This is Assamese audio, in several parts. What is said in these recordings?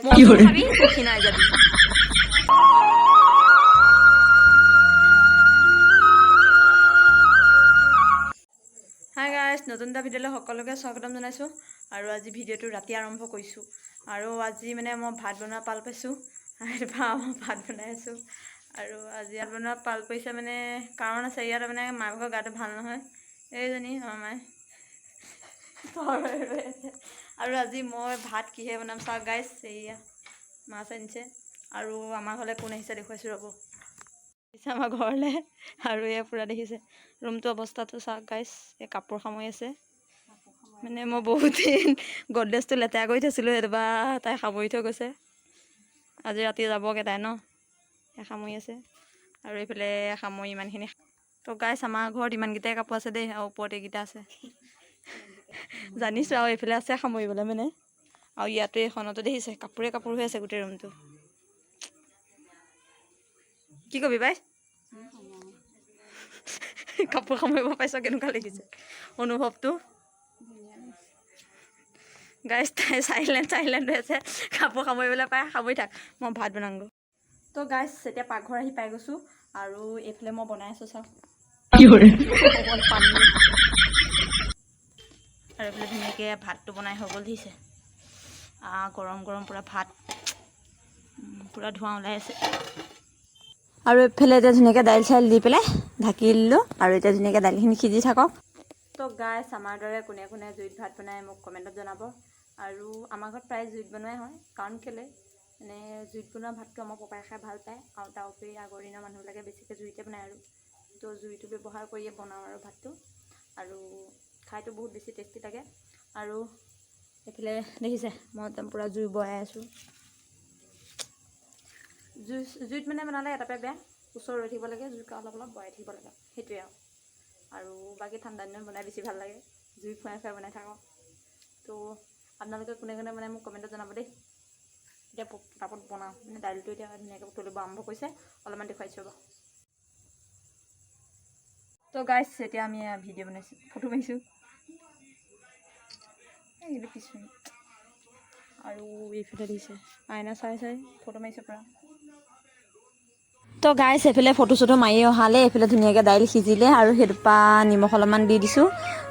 মজু খাবি খিনাই যাবি হাই গাইজ নতুন এটা ভিডিঅ'লৈ সকলোকে স্বাগতম জনাইছোঁ আৰু আজি ভিডিঅ'টো ৰাতি আৰম্ভ কৰিছোঁ আৰু আজি মানে মই ভাত বনোৱা পাল পাইছোঁ মই ভাত বনাই আছোঁ আৰু আজি ভাত বনোৱা পাল পাইছে মানে কাৰণ আছে ইয়াত মানে মাকৰ গাটো ভাল নহয় এইজনী আমাৰ মায়ে আৰু আজি মই ভাত কিহে বনাম চাওক গাইজ এয়া মাছ আনিছে আৰু আমাৰ ঘৰলৈ কোন আহিছে দেখুৱাইছোঁ ৰ'ব আমাৰ ঘৰলৈ আৰু এয়া পূৰা দেখিছে ৰুমটো অৱস্থাটো চাওক গাইজ এই কাপোৰ সামৰি আছে মানে মই বহুত দিন গডৰেজটো লেতেৰা কৰি থৈছিলোঁ সেইটোবা তাই সামৰি থৈ গৈছে আজি ৰাতি যাবগৈ তাই ন সামৰি আছে আৰু এইফালে সামৰি ইমানখিনি তো গাইজ আমাৰ ঘৰত ইমানকেইটাই কাপোৰ আছে দেই আৰু ওপৰত এইকেইটা আছে জানিছোঁ আৰু এইফালে আছে সামৰিবলৈ মানে আৰু ইয়াতো এখনতো দেখিছে কাপোৰে কাপোৰ হৈ আছে গোটেই ৰুমটো কি কবি বাই কাপোৰ সামৰিব পাইছ কেনেকুৱা লাগিছে অনুভৱটো গাইজ তাই চাইলেণ্ট হৈ আছে কাপোৰ সামৰিবলৈ পাই সামৰি থাক মই ভাত বনাওঁগৈ তো গাইজ এতিয়া পাকঘৰ আহি পাই গৈছোঁ আৰু এইফালে মই বনাই আছোঁ চাওক পানী আৰু এইফালে ধুনীয়াকৈ ভাতটো বনাই হৈ গ'ল দিছে গৰম গৰম পূৰা ভাত পূৰা ধোঁৱা ওলাই আছে আৰু এইফালে এতিয়া ধুনীয়াকৈ দাইল চাইল দি পেলাই ঢাকি দিলোঁ আৰু এতিয়া ধুনীয়াকৈ দাইলখিনি সিজি থাকক তো গাইজ আমাৰ দৰে কোনে কোনে জুইত ভাত বনাই মোক কমেণ্টত জনাব আৰু আমাৰ ঘৰত প্ৰায় জুইত বনোৱাই হয় কাৰণ কেলৈ মানে জুইত বনোৱা ভাতটো আমাৰ পপাই খাই ভাল পায় আৰু তাৰ উপৰি আগৰ দিনৰ মানুহবিলাকে বেছিকৈ জুইতে বনায় আৰু তো জুইটো ব্যৱহাৰ কৰিয়ে বনাওঁ আৰু ভাতটো আৰু খাইটো বহুত বেছি টেষ্টি লাগে আৰু এইফালে দেখিছে মই একদম পূৰা জুই বহাই আছোঁ জুইত মানে বনালে এটাপে বেয়া ওচৰত ৰৈ থাকিব লাগে জুইক অলপ অলপ বহাই থাকিব লাগে সেইটোৱে আৰু বাকী ঠাণ্ডা দিনত বনাই বেছি ভাল লাগে জুই খুৱাই খুৱাই বনাই থাকক তো আপোনালোকে কোনে কোনে মানে মোক কমেণ্টত জনাব দেই এতিয়া তাপত বনাওঁ মানে দাইলটো এতিয়া ধুনীয়াকৈ তুলিব আৰম্ভ কৰিছে অলপমান দেখুৱাইছোঁ ৰ'ব তো গাইজ এতিয়া আমি ভিডিঅ' বনাইছোঁ ফটো মাৰিছোঁ এইটো কিছু আৰু এইফালে দিছে আইনা চাই চাই ফটো মাৰিছে পূৰা তো গাইজ এইফালে ফটো চটো মাৰি অহালে এইফালে ধুনীয়াকৈ দাইল সিজিলে আৰু সেইটোপা নিমখ অলপমান দি দিছোঁ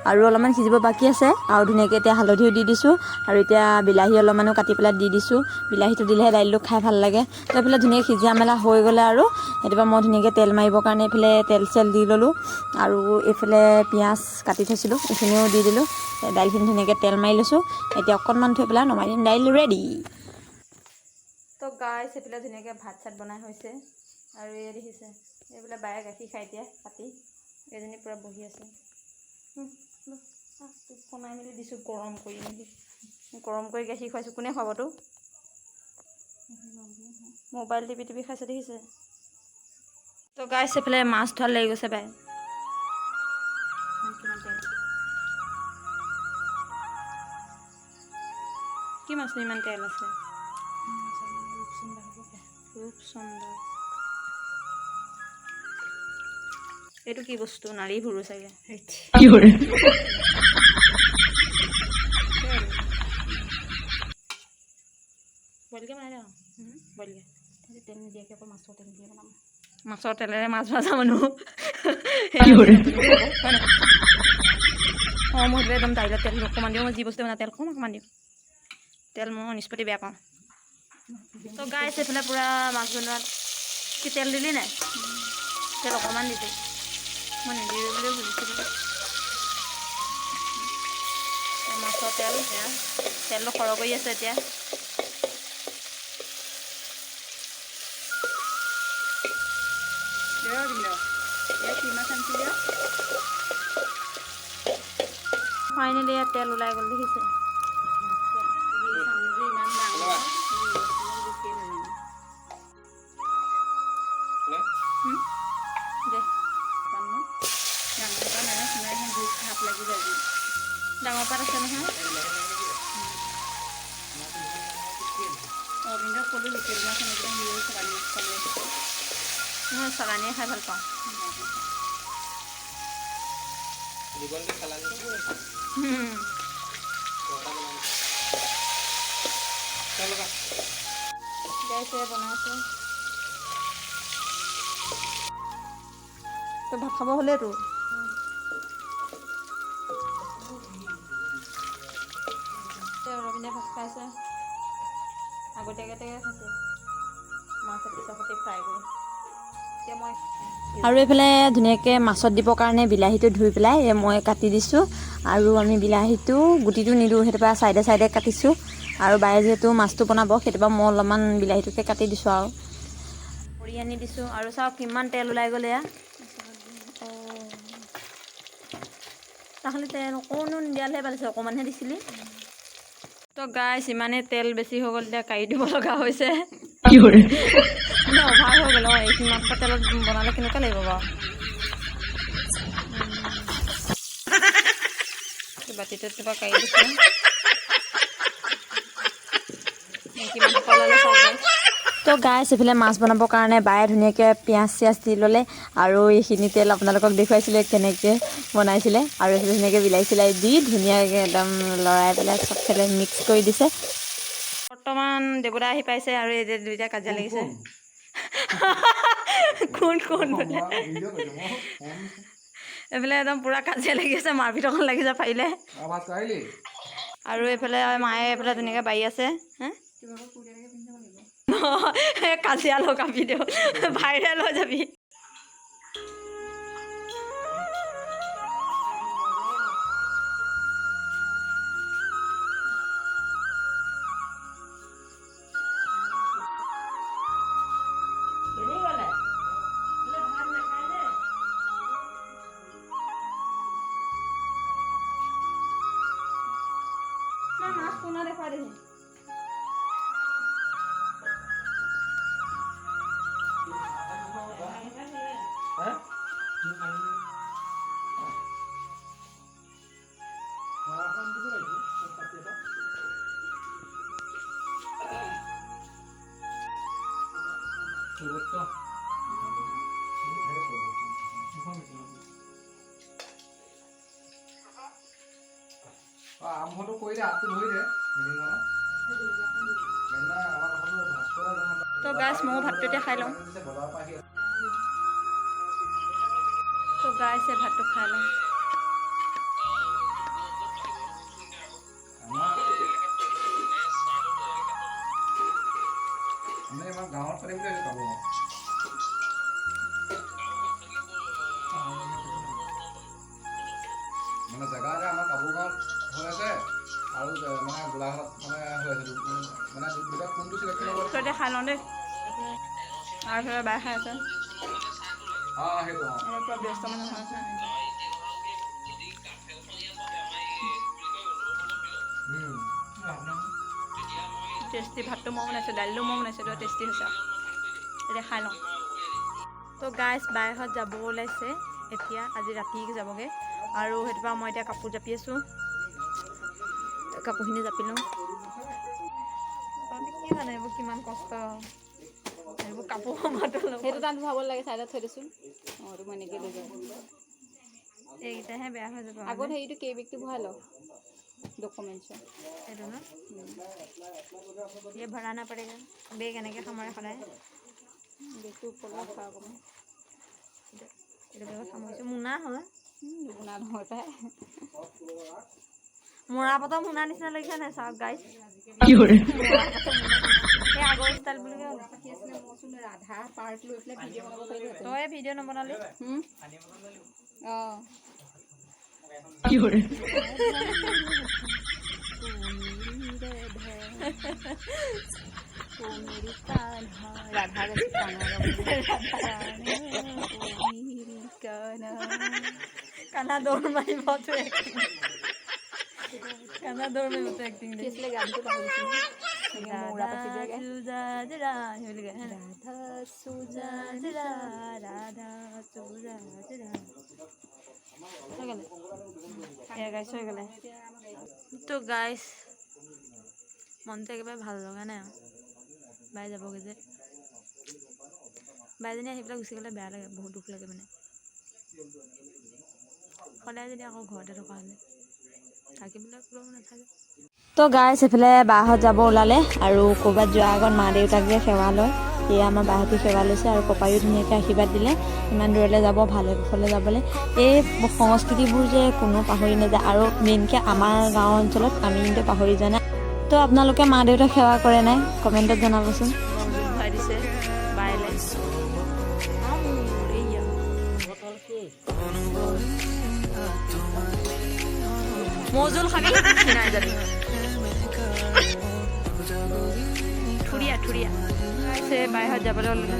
আৰু অলপমান সিজিব বাকী আছে আৰু ধুনীয়াকৈ এতিয়া হালধিও দি দিছোঁ আৰু এতিয়া বিলাহী অলপমানো কাটি পেলাই দি দিছোঁ বিলাহীটো দিলেহে দাইলটো খাই ভাল লাগে তো এইফালে ধুনীয়াকৈ সিজা মেলা হৈ গ'লে আৰু সেইটোপা মই ধুনীয়াকৈ তেল মাৰিবৰ কাৰণে এইফালে তেল চেল দি ল'লোঁ আৰু এইফালে পিঁয়াজ কাটি থৈছিলোঁ এইখিনিও দি দিলোঁ দাইলখিনি ধুনীয়াকৈ তেল মাৰি লৈছোঁ এতিয়া অকণমান থৈ পেলাই নমাই দিম দাইল ৰেডি তো গাইজ এইফালে ধুনীয়াকৈ ভাত চাত বনাই হৈছে আৰু এই দেখিছে এইবিলাক বায়ে গাখীৰ খাই এতিয়া কাটি এজনী পূৰা বহি আছে বনাই মেলি দিছোঁ গৰম কৰি গাখীৰ খুৱাইছোঁ কোনে খুৱাবতো মোবাইল টিপি খাইছে দেখিছে তো গাইজ এইফালে মাছ ধোৱা লাগি গৈছে বাই কি মাছনো ইমান তেল আছে ৰূপচন্দা এইটো কি বস্তু নাৰী ভুৰু চাগে বইলকৈ বনাই দিওঁ বইলকৈ তেল নিদিয়াকৈ আকৌ মাছৰ তেল দিয়ে বনাম মাছৰ তেলেৰে মাছ ভাজা মানুহ অঁ মই একদম দাইলত তেল অকণমান দিওঁ মই যি বস্তু বনাওঁ তেল অকণমান দিওঁ তেল মই নিষ্পত্তি বেয়া পাওঁ তো গাইজ এইফালে পূৰা মাছ বনোৱাত কি তেল দিলি নাই তেল অকণমান দিবি মই নিদিবি বুলিও বুজিছিলোঁ মাছৰ তেল সেয়া তেলটো সৰহ কৰি আছে এতিয়া ফাইনেলি ইয়াত তেল ওলাই গ'ল দেখিছে ডাঙৰ পাত আছে নহয় অবিন্দক ক'লোঁ লোকেল মাছ এনেকৈ মই চালানিয়ে খাই ভাল পাওঁ গাইছে বনাইছে তো ভাত খাব হ'লেতো ৰবিনে ভাত খাইছে আগতীয়াকৈ খাইছে মাছ পিছৰ সৈতে ফ্ৰাই কৰি এতিয়া মই আৰু এইফালে ধুনীয়াকৈ মাছত দিবৰ কাৰণে বিলাহীটো ধুই পেলাই মই কাটি দিছোঁ আৰু আমি বিলাহীটো গুটিটো নিদিওঁ সেইটোপা চাইডে চাইডে কাটিছোঁ আৰু বায়ে যিহেতু মাছটো বনাব সেইটোপা মই অলপমান বিলাহীটোকে কাটি দিছোঁ আৰু কৰি আনি দিছোঁ আৰু চাওক কিমান তেল ওলাই গ'লে এয়া তাহলে তেল অকণো নিদিয়ালৈহে পালিছে অকণমানহে দিছিলি তো গাইছ ইমানেই তেল বেছি হৈ গ'ল এতিয়া কাঢ়ি দিব লগা হৈছে মানে অভাৰ হৈ গ'ল এইখিনি তেলত বনালে কেনেকুৱা লাগিব বাৰু বাতিটোত কিবা কাঢ়ি দিছোঁ তো গাইছ এইফালে মাছ বনাবৰ কাৰণে বায়ে ধুনীয়াকৈ পিঁয়াজ চিয়াজ দি ল'লে আৰু এইখিনি তেল আপোনালোকক দেখুৱাইছিলে কেনেকৈ বনাইছিলে আৰু এইফালে ধুনীয়াকৈ বিলাহী চিলাই দি ধুনীয়াকৈ একদম লৰাই পেলাই চবফালে মিক্স কৰি দিছে বৰ্তমান দেৱতা আহি পাইছে আৰু এই যে দুইটা কাজিয়া লাগিছে কোন এইফালে একদম পূৰা কাজিয়া লাগি আছে মাৰপিট অকণ লাগিছে পাৰিলে আৰু এইফালে মায়ে এইফালে ধুনীয়াকৈ বাৰী আছে কাজিয়া লগাবি দিওঁ ভাইৰেল হৈ যাবি মাছ কোনা দেখুৱাই দেখোন আৰম্ভটো কৰি দে হাতটো ধৰি দে তো গাইছ ময়ো ভাতটো এতিয়া খাই লওঁ তো গাইছে ভাতটো খাই লওঁ আমি আমাৰ গাঁৱত পাৰিম বুলি পাব মানে জেগাতে আমাৰ কাপোৰ গাঁৱত হৈ আছে আৰু মানে গোলাঘাটত মানে হৈ আছে মানে দুটা কোনটো চিলেকশ্যন হ'ব তো এতিয়া খাই লওঁ দেই আৰু সেইবাৰ বাই খাই আছে সেইটো পুৰা ব্যস্ত মানুহ হৈ আছে টেষ্টি ভাতটো মই বনাইছোঁ দালিটো মই বনাইছোঁ তো টেষ্টি হৈছে এতিয়া খাই লওঁ তো গাইছ বাইহঁত যাব ওলাইছে এতিয়া আজি ৰাতি যাবগৈ আৰু সেইটোপা মই এতিয়া কাপোৰ জাপি আছোঁ কাপোৰখিনি জাপি লওঁ কি জানে এইবোৰ কিমান কষ্ট এইবোৰ কাপোৰ সময়তো সেইটো তাত ধুৱাব লাগে চাইডত থৈ দিছোঁ অঁ মই এনেকৈ লৈ যাওঁ এইকেইটাহে বেয়া হৈ যাব আগত হেৰিটো কেইবেগটো ভৰাই লওঁ ডকুমেণ্টছৰ এইটো ন ये भराना पड़ेगा बेग এনেকৈ সামৰে সদায় বেগটো ওপৰত থোৱা অকণমান এইটো বেগত সামৰিছোঁ মোনা হয় মোনা নহয় তাই মৰা পাতৰ মোনা নিচিনা লাগিছে নাই চাওক গাইছ এই আগৰ ষ্টাইল বুলি ৰাধা পাৰ্ট লৈ পেলাই ভিডিঅ' বনাব পাৰিলে তই ভিডিঅ' নবনালি অঁ राधा काना दौड़ मारी बहुत काना दौड़ में बहुत एक्टिंग इसलिए गान तो राधा सुजाजरा राधा सुजाजरा राधा सुजाजरा गाइस হৈ গ'লে তো গাইছ মনটো একেবাৰে ভাল লগা নাই আৰু বাই যাবগৈ যে বাইজনী আহি পেলাই গুচি গ'লে বেয়া লাগে বহুত দুখ লাগে মানে সদায় যদি আকৌ ঘৰতে থকা হ'লে থাকিবলৈ কোনো নাথাকে তো গাইছ এইফালে বাহঁত যাব ওলালে আৰু ক'ৰবাত যোৱাৰ আগত মা দেউতাক যে সেৱা লয় সেয়া আমাৰ বাহঁতে সেৱা লৈছে আৰু কপায়ো ধুনীয়াকৈ আশীৰ্বাদ দিলে ইমান দূৰলৈ যাব ভালে কুশলে যাবলৈ। এই সংস্কৃতিবোৰ যে কোনো পাহৰি নাযায় আৰু মেইনকৈ আমাৰ গাঁও অঞ্চলত আমি কিন্তু পাহৰি যোৱা নাই। তো আপোনালোকে মা দেউতাক সেৱা কৰে নাই কমেণ্টত জনাবচোন। ভৰাই দিছে বাইলে মজুল খাবি নাই যাবি ঠুৰীয়া ঠুৰীয়া আছে বাহিৰত যাবলৈ ওলালে।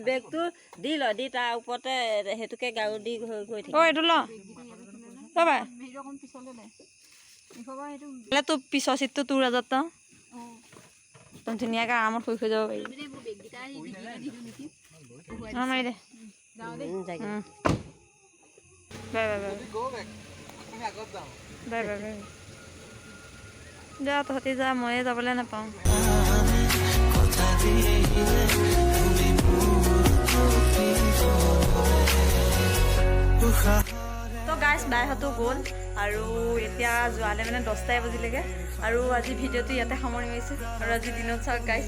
বেগটো দি ল দি তাৰ ওপৰতে সেইটোকে গাৰু দি গৈ থাকে। এইটো ল ৰ'বা তোৰ পিছৰ চিটটো তোৰ ৰাজত তই ধুনীয়াকৈ আৰামত শুই যাব পাৰি। মাৰি দে bye bye bye bye bye bye যা তহঁতি যা ময়ে যাবলৈ নাপাওঁ। তো গাইছ বাইহঁতো গ'ল আৰু এতিয়া যোৱালে মানে 10টাই বাজিলেগৈ আৰু আজি ভিডিঅ'টো ইয়াতে সামৰি মাৰিছোঁ। আৰু আজি দিনত চাওক গাইছ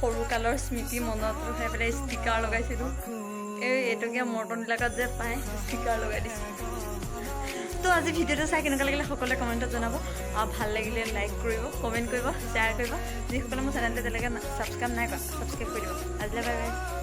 সৰুকালৰ স্মৃতি মনত ৰখাই পেলাই ষ্টিকাৰ লগাইছিলোঁ। এইটোকে মৰ্টনবিলাকত যে পায় ষ্টিকাৰ লগাই দিছোঁ। তো আজি ভিডিঅ'টো চাই কেনেকুৱা লাগিলে সকলোৱে কমেণ্টত জনাব আৰু ভাল লাগিলে লাইক কৰিব কমেণ্ট কৰিব শ্বেয়াৰ কৰিব। যিসকলে মোৰ চেনেলটো এতিয়ালৈকে ছাবস্ক্ৰাইব নাই কৰা ছাবস্ক্ৰাইব কৰি দিব। আজিলৈ বাই বাই।